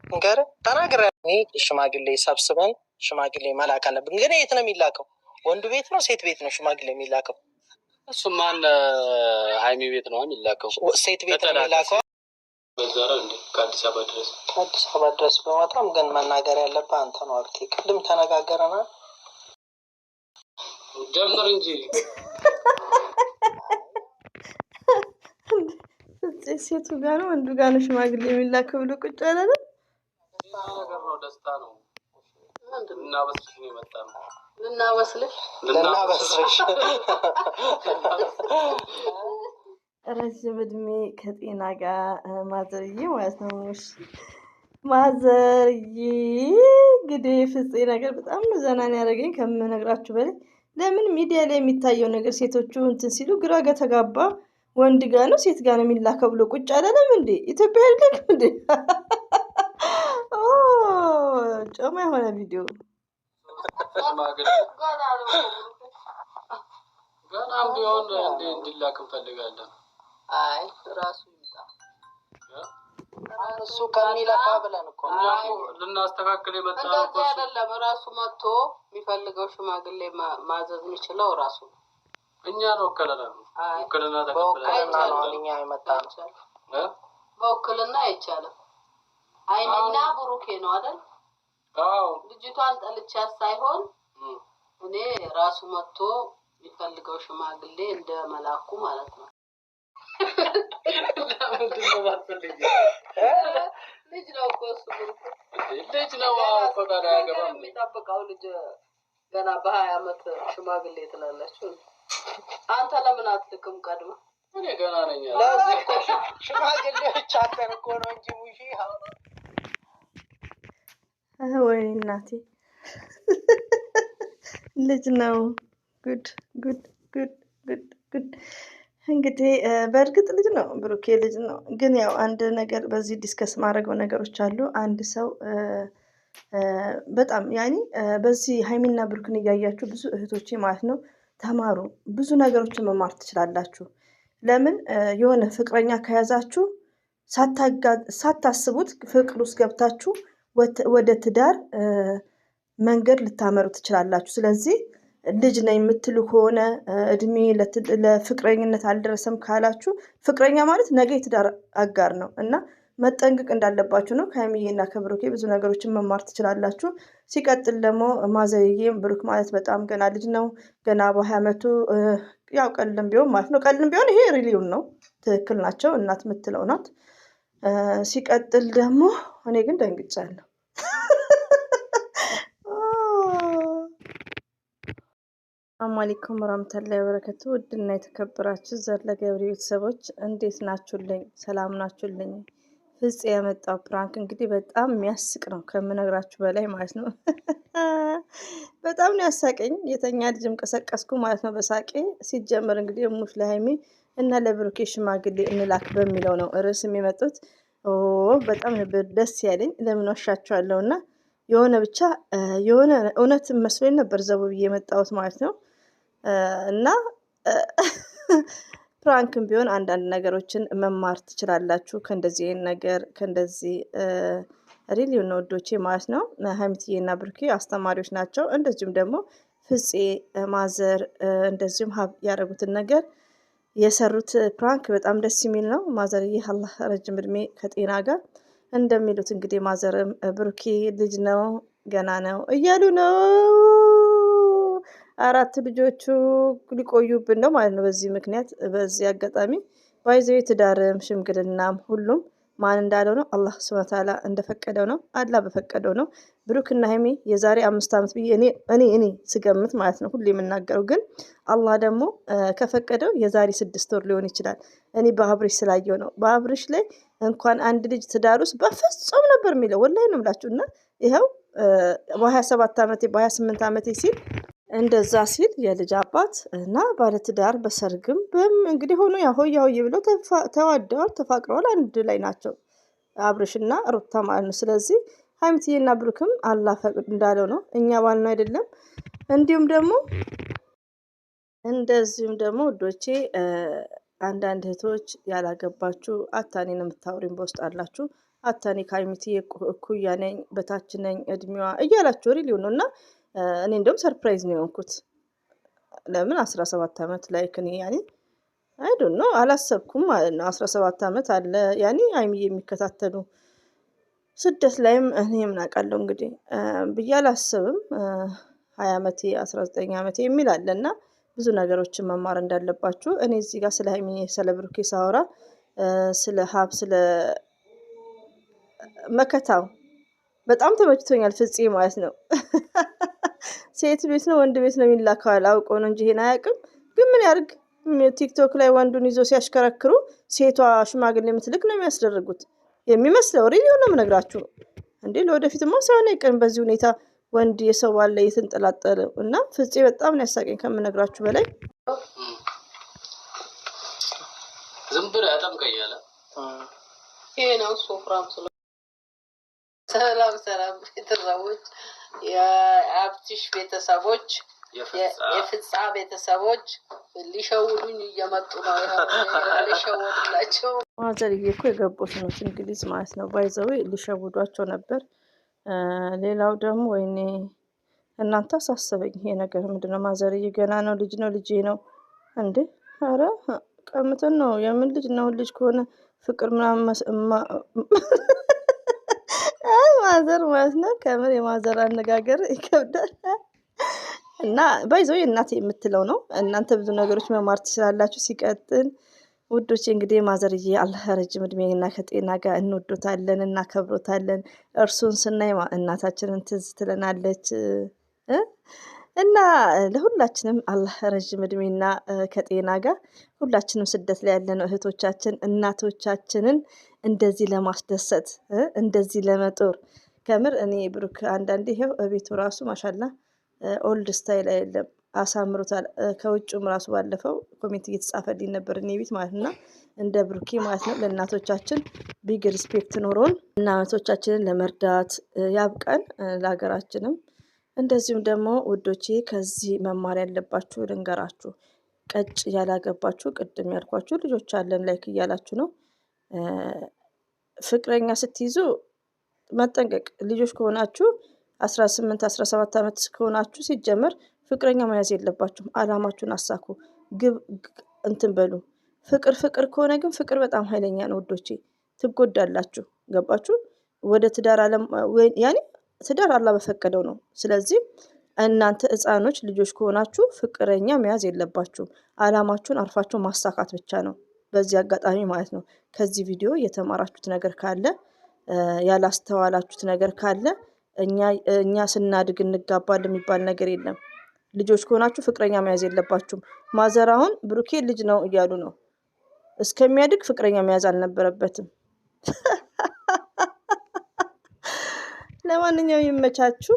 እንገር ተናግረ ሽማግሌ ሰብስበን ሽማግሌ መላክ አለብን። ግን የት ነው የሚላከው? ወንዱ ቤት ነው ሴት ቤት ነው ሽማግሌ የሚላከው? እሱ ማን ሃይሚ ቤት ነው የሚላከው? ሴት ቤት ነው የሚላከው። በዛራ እንዴ ከአዲስ አበባ ድረስ በመጣም ግን መናገር ያለብህ አንተ ነው። አብቴ ቅድም ተነጋገረና ጀምር እንጂ ሴቱ ጋር ነው ወንዱ ጋር ነው ሽማግሌ የሚላከው ብሎ ቁጭ አላለ። ነገር ነው ደስታ ነው። እና በስልሽ ነው የመጣው። ልናበስልሽ ረጅም እድሜ ከጤና ጋር ማዘርዬ ማለት ነው። ማዘርዬ እንግዲህ ፍፄ ነገር በጣም ዘናን ያደረገኝ ከምነግራችሁ በላይ ለምን ሚዲያ ላይ የሚታየው ነገር ሴቶቹ እንትን ሲሉ ግራ ተጋባ። ወንድ ጋር ነው ሴት ጋር ነው የሚላከው ብሎ ቁጭ አላለም እንዴ? ኢትዮጵያ አይደለም እንዴ? ጮማ የሆነ ቪዲዮ ገናም ቢሆን እንዲላክ እንፈልጋለን። አይ ራሱ ይምጣ እሱ ከሚለፋ ብለን እኮ ልናስተካክል የመጣው እኮ አይደለም። ራሱ መጥቶ የሚፈልገው ሽማግሌ ማዘዝ የሚችለው ራሱ እኛ ነው። ወከለና በውክልና ነው እኛ የመጣነው። በውክልና አይቻልም። ሃይሚና ብሩኬ ነው አይደል? አዎ ልጅቷን ጠልቻት ሳይሆን እኔ ራሱ መጥቶ የሚፈልገው ሽማግሌ እንደ መላኩ ማለት ነው። ልጅ ነው እኮ እሱ ልጅ ነው። ፈቃድ አያገባም። የሚጠብቀው ልጅ ገና በ20 ዓመት ሽማግሌ ትላላችሁ። አንተ ለምን አትልክም ቀድመህ? እኔ ገና ነኝ። ሽማግሌዎች አከን እኮ ነው እንጂ ሙሺ ወይ እናቴ ልጅ ነው። ጉድ ጉድ ጉድ ጉድ ጉድ። እንግዲህ በእርግጥ ልጅ ነው፣ ብሩኬ ልጅ ነው። ግን ያው አንድ ነገር በዚህ ዲስከስ ማድረገው ነገሮች አሉ። አንድ ሰው በጣም ያኔ በዚህ ሃይሚና ብሩክን እያያችሁ ብዙ እህቶቼ ማለት ነው ተማሩ። ብዙ ነገሮችን መማር ትችላላችሁ። ለምን የሆነ ፍቅረኛ ከያዛችሁ ሳታስቡት ፍቅር ውስጥ ገብታችሁ ወደ ትዳር መንገድ ልታመሩ ትችላላችሁ። ስለዚህ ልጅ ነኝ የምትሉ ከሆነ እድሜ ለፍቅረኝነት አልደረሰም ካላችሁ ፍቅረኛ ማለት ነገ የትዳር አጋር ነው እና መጠንቀቅ እንዳለባችሁ ነው። ከሃይሚዬና ከብሩኬ ብዙ ነገሮችን መማር ትችላላችሁ። ሲቀጥል ደግሞ ማዘርዬም ብሩክ ማለት በጣም ገና ልጅ ነው። ገና በ20 ዓመቱ ያው ቀልም ቢሆን ማለት ነው። ቀልም ቢሆን ይሄ ሪሊውን ነው። ትክክል ናቸው። እናት የምትለው ናት። ሲቀጥል ደግሞ እኔ ግን ደንግጫለሁ። ሰላም አለይኩም ወራህመቱላሂ ወበረካቱ። ውድና የተከበራችሁ ዘለገብሪ ቤተሰቦች እንዴት ናችሁልኝ? ሰላም ናችሁልኝ? ፍፄ ያመጣው ፕራንክ እንግዲህ በጣም የሚያስቅ ነው ከምነግራችሁ በላይ ማለት ነው። በጣም ነው ያሳቀኝ። የተኛ ልጅም ቀሰቀስኩ ማለት ነው በሳቄ። ሲጀመር እንግዲህ እሙሽ ለሃይሚ እና ለብሩኬ ሽማግሌ እንላክ በሚለው ነው ርዕስ የሚመጡት። በጣም ነበር ደስ ያለኝ። ለምን ዋሻችኋለሁና የሆነ ብቻ የሆነ እውነት መስሎኝ ነበር ዘቡ ብዬ የመጣሁት ማለት ነው። እና ፕራንክም ቢሆን አንዳንድ ነገሮችን መማር ትችላላችሁ ከእንደዚህ ነገር ከእንደዚህ ሪሊዮ ነው ወዶቼ ማለት ነው። ሃይሚዬና ብሩኬ አስተማሪዎች ናቸው። እንደዚሁም ደግሞ ፍፄ ማዘር እንደዚሁም ሀብ ያደረጉትን ነገር የሰሩት ፕራንክ በጣም ደስ የሚል ነው። ማዘርዬ አላህ ረጅም እድሜ ከጤና ጋር እንደሚሉት እንግዲህ ማዘርም ብሩኬ ልጅ ነው ገና ነው እያሉ ነው። 4 ልጆቹ ሊቆዩብን ነው ማለት ነው። በዚህ ምክንያት በዚህ አጋጣሚ ባይዘው ትዳርም ሽምግልናም ሁሉም ማን እንዳለው ነው አላህ ሱብሃነሁ ወተዓላ እንደፈቀደው ነው። አላህ በፈቀደው ነው። ብሩክና ሃይሚ የዛሬ 5 ዓመት ብዬ እኔ ስገምት ማለት ነው ሁሌ የምናገረው፣ ግን አላህ ደግሞ ከፈቀደው የዛሬ 6 ወር ሊሆን ይችላል። እኔ በአብርሽ ስላየው ነው። በአብርሽ ላይ እንኳን አንድ ልጅ ትዳር ውስጥ በፍጹም ነበር የሚለው ወላሂ ነው የምላችሁና ይኸው በ27 ዓመቴ በ28 ዓመቴ ሲል እንደዛ ሲል የልጅ አባት እና ባለትዳር በሰርግም እንግዲህ ሆኖ ያሆያው ብለው ተዋደዋል፣ ተፋቅረዋል፣ አንድ ላይ ናቸው አብርሽና ሩታ ማለት ነው። ስለዚህ ሃይሚዬና ብሩክም አላህ ፈቅድ እንዳለው ነው፣ እኛ ባልነው አይደለም። እንደዚሁም ደግሞ ወዶቼ አንዳንድ እህቶች ያላገባችሁ አታኔን የምታወሪን በውስጥ አላችሁ። አታኔ ከሀይሚቲ እኩያ ነኝ በታች ነኝ እድሜዋ እያላችሁ ሪል ነው። እና እኔ እንደውም ሰርፕራይዝ ነው የሆንኩት። ለምን 17 ዓመት ላይ ከኔ ያኔ አይ ዶንት ኖ አላሰብኩም ማለት ነው። 17 ዓመት አለ ያኔ ሀይሚዬ የሚከታተሉ ስደት ላይም እኔ ምን አውቃለሁ እንግዲህ ብዬ አላስብም። 20 ዓመቴ 19 ዓመቴ የሚል አለና ብዙ ነገሮችን መማር እንዳለባችሁ እኔ እዚህ ጋር ስለ ሀይሚ ስለ ብሩኬ ሳወራ ስለ ሀብ ስለ መከታው በጣም ተመችቶኛል። ፍፄ ማለት ነው ሴት ቤት ነው ወንድ ቤት ነው የሚላከው አውቆ ነው እንጂ ይሄን አያውቅም። ግን ምን ያርግ ቲክቶክ ላይ ወንዱን ይዞ ሲያሽከረክሩ ሴቷ ሽማግሌ የምትልክ ነው የሚያስደርጉት የሚመስለው። ሪል ነው የምነግራችሁ እንዴ ለወደፊትማ ሳይሆን አይቀርም በዚህ ሁኔታ ወንድ የሰው ባለ የተንጠላጠለ እና ፍፄ በጣም ነው ያሳቀኝ ከምነግራችሁ በላይ። ዝም ብሎ ያጠምቀኛል። ይሄ ነው ሶፍራም ስለ ሰላም ሰላም ቤተሰቦች፣ የአብትሽ ቤተሰቦች፣ የፍጻ ቤተሰቦች ሊሸውዱኝ እየመጡ ነው። ሊሸውዱላቸው ማዘርዬ እኮ የገቡት ነው እንግሊዝ ማለት ነው። ባይዘው ሊሸውዷቸው ነበር። ሌላው ደግሞ ወይኔ እናንተ አሳሰበኝ ይሄ ነገር ምንድነው? ማዘርዬ ገና ነው ልጅ ነው ልጄ ነው እንዴ? አረ ቀምተን ነው የምን ልጅ ነው? ልጅ ከሆነ ፍቅር ምናምን ማዘር ማለት ነው። ከምር የማዘር አነጋገር ይከብዳል። እና ባይዘው እናቴ የምትለው ነው። እናንተ ብዙ ነገሮች መማር ትችላላችሁ። ሲቀጥል ውዶቼ እንግዲህ ማዘርዬ አላህ ረጅም እድሜና ከጤና ጋር እንወዶታለን እናከብሮታለን። እርሱን ስናይ እናታችንን ትዝ ትለናለች እና ለሁላችንም አላህ ረጅም እድሜና ከጤና ጋር ሁላችንም ስደት ላይ ያለነው እህቶቻችን እናቶቻችንን እንደዚህ ለማስደሰት እንደዚህ ለመጦር ከምር እኔ ብሩክ አንዳንዴ ይሄው እቤቱ ራሱ ማሻላ ኦልድ ስታይል አይደለም አሳምሮታል። ከውጭም ራሱ ባለፈው ኮሜንት እየተጻፈልኝ ነበር እኔ ቤት ማለት ነው። እንደ ብሩኬ ማለት ነው ለእናቶቻችን ቢግ ሪስፔክት ኖሮን እናቶቻችንን ለመርዳት ያብቃን ለሀገራችንም። እንደዚሁም ደግሞ ውዶቼ ከዚህ መማር ያለባችሁ ልንገራችሁ። ቀጭ ያላገባችሁ ቅድም ያልኳችሁ ልጆች አለን ላይክ እያላችሁ ነው። ፍቅረኛ ስትይዙ መጠንቀቅ። ልጆች ከሆናችሁ 18 17 ዓመት ከሆናችሁ ሲጀመር ፍቅረኛ መያዝ የለባችሁም። አላማችሁን አሳኩ፣ ግብ እንትን በሉ። ፍቅር ከሆነ ግን ፍቅር በጣም ኃይለኛ ነው ውዶቼ፣ ትጎዳላችሁ። ገባችሁ? ወደ ትዳር አለም ያኔ ትዳር አላህ በፈቀደው ነው። ስለዚህ እናንተ ህፃኖች ልጆች ከሆናችሁ ፍቅረኛ መያዝ የለባችሁም። አላማችሁን አርፋችሁ ማሳካት ብቻ ነው። በዚህ አጋጣሚ ማለት ነው ከዚህ ቪዲዮ የተማራችሁት ነገር ካለ ያላስተዋላችሁት ነገር ካለ እኛ ስናድግ እንጋባለን የሚባል ነገር የለም። ልጆች ከሆናችሁ ፍቅረኛ መያዝ የለባችሁም። ማዘራውን ብሩኬ ልጅ ነው እያሉ ነው። እስከሚያድግ ፍቅረኛ መያዝ አልነበረበትም። ለማንኛውም ይመቻችሁ።